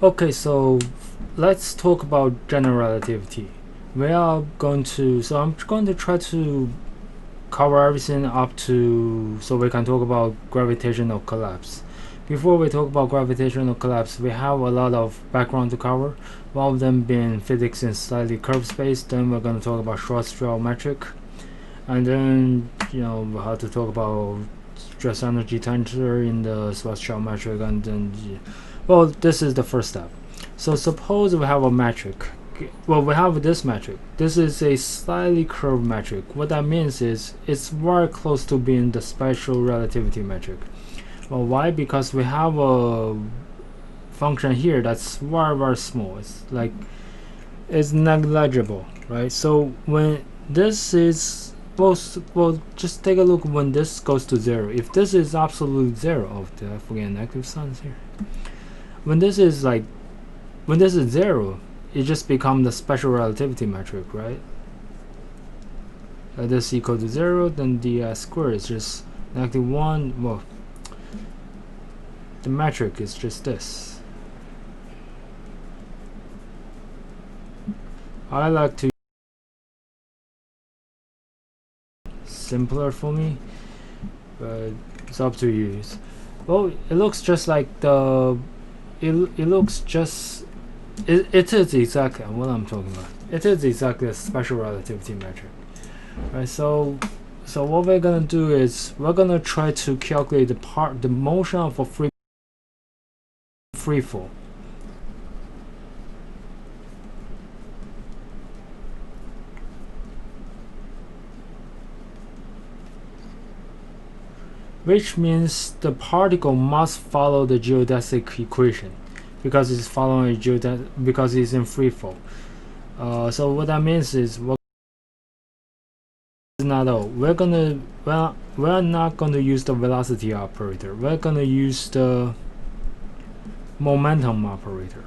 Okay, so let's talk about general relativity. We are going to, so I'm going to try to cover everything up to, so we can talk about gravitational collapse. Before we talk about gravitational collapse, we have a lot of background to cover, one of them being physics in slightly curved space. Then we're going to talk about Schwarzschild metric, and then we have to talk about stress energy tensor in the Schwarzschild metric, and then well, this is the first step. So suppose we have a metric. Well, we have this metric. This is a slightly curved metric. What that means is it's very close to being the special relativity metric. Well, why? Because we have a function here that's very small. It's negligible, right? So when this is well, just take a look when this goes to 0. If this is absolute 0, I forget negative signs here. When this is 0, it just becomes the special relativity metric, right? This equal to 0, then the square is just -1. Well, the metric is just this. I like to simpler for me, but it's up to you. Well, it looks just like the it looks just it is exactly what I'm talking about. It is exactly a special relativity metric, right? So what we're gonna do is we're gonna try to calculate the motion of a free fall. Which means the particle must follow the geodesic equation because it's following because it's in free fall. So what that means is not all. We're not gonna use the velocity operator. We're gonna use the momentum operator.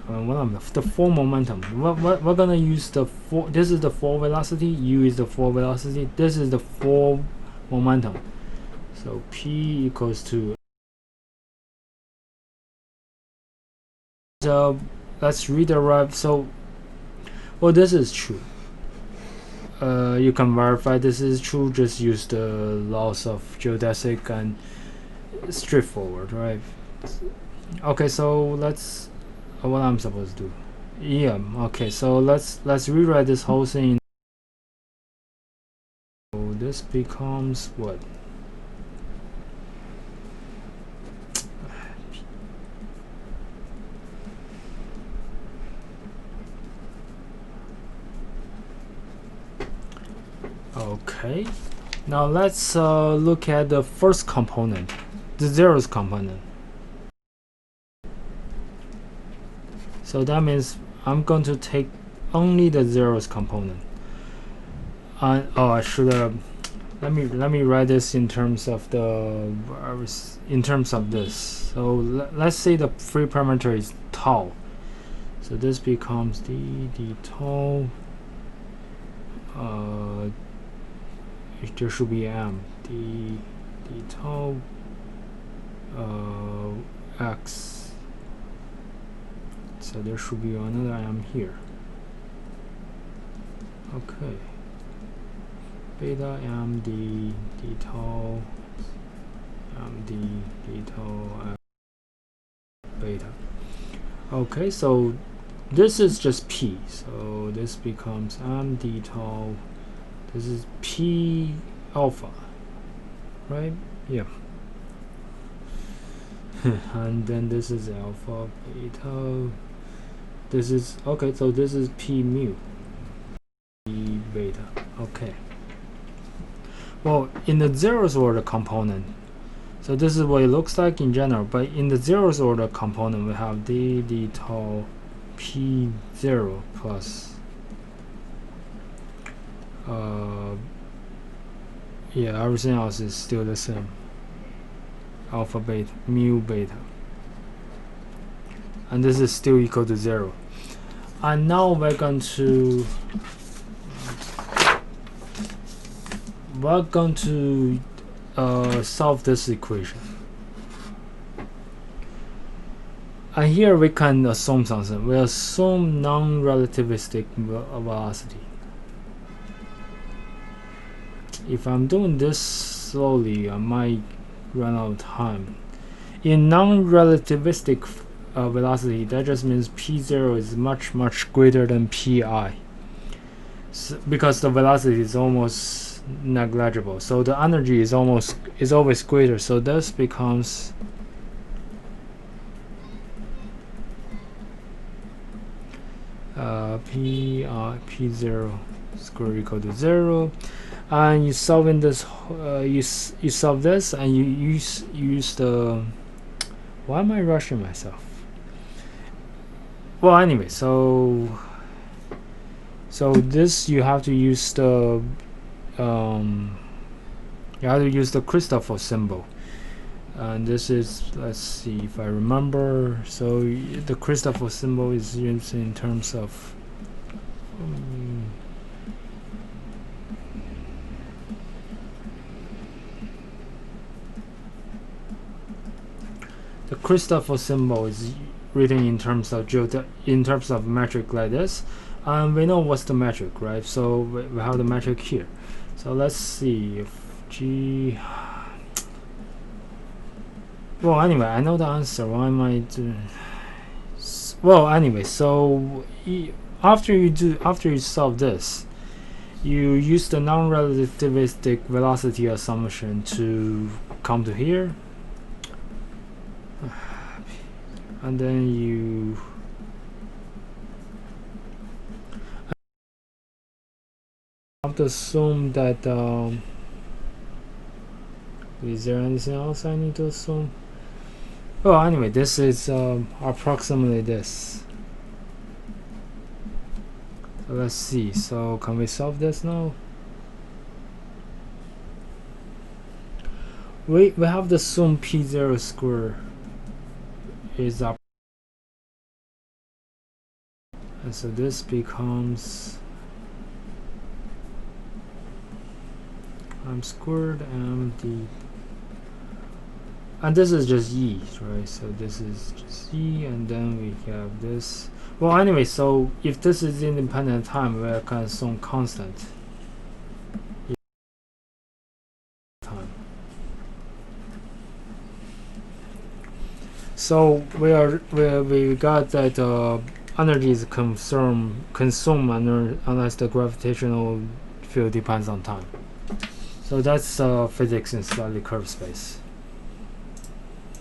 The full momentum. We're gonna use the full. This is the full velocity. U is the full velocity. This is the full momentum. So P equals to. So let's rederive. So, well, this is true. You can verify this is true. Just use the laws of geodesic and straightforward, right? Okay, so let's. What I'm supposed to do? Yeah. Okay, so let's rewrite this whole thing. So this becomes what? Okay, now let's look at the first component, the zeros component. So that means I'm going to take only the zeros component. I should have. Let me write this in terms of this. So let's say the free parameter is tau. So this becomes d tau. There should be m d tau x. So there should be another m here. Okay. Beta m d tau m d tau beta. Okay, so this is just p. So this becomes m d tau. This is p alpha, right? Yeah. And then this is alpha beta. This is okay. So this is p mu p beta. Okay. Well, in the zeros order component, so this is what it looks like in general. But in the zeros order component, we have d tau p0 plus. Yeah, everything else is still the same. Alpha beta, mu beta. And this is still equal to 0. And now we're going to solve this equation. And here we can assume something. We assume non-relativistic velocity. If I'm doing this slowly, I might run out of time. In non-relativistic velocity, that just means p0 is much greater than pi, because the velocity is almost negligible. So the energy is always greater. So this becomes p0 square equal to 0. And you solving this, you solve this, and you use the. Why am I rushing myself? Well, anyway, so this you have to use the Christoffel symbol, and this is, let's see if I remember. So the Christoffel symbol is used in terms of the Christoffel symbol is written in terms of metric like this, and we know what's the metric, right? So we have the metric here. So let's see if g. Well, anyway, I know the answer. Why am I doing? Well, anyway, so after you solve this, you use the non-relativistic velocity assumption to come to here. And then you have to assume that is there anything else I need to assume? Well, anyway, this is approximately this. So let's see. So can we solve this now? We have to assume p0 square is up, and so this becomes m squared md, and this is just e, right? So this is just e, and then we have this. Well, anyway, so if this is independent time, we can assume constant time. So we got that energy is consumed unless the gravitational field depends on time. So that's physics in slightly curved space.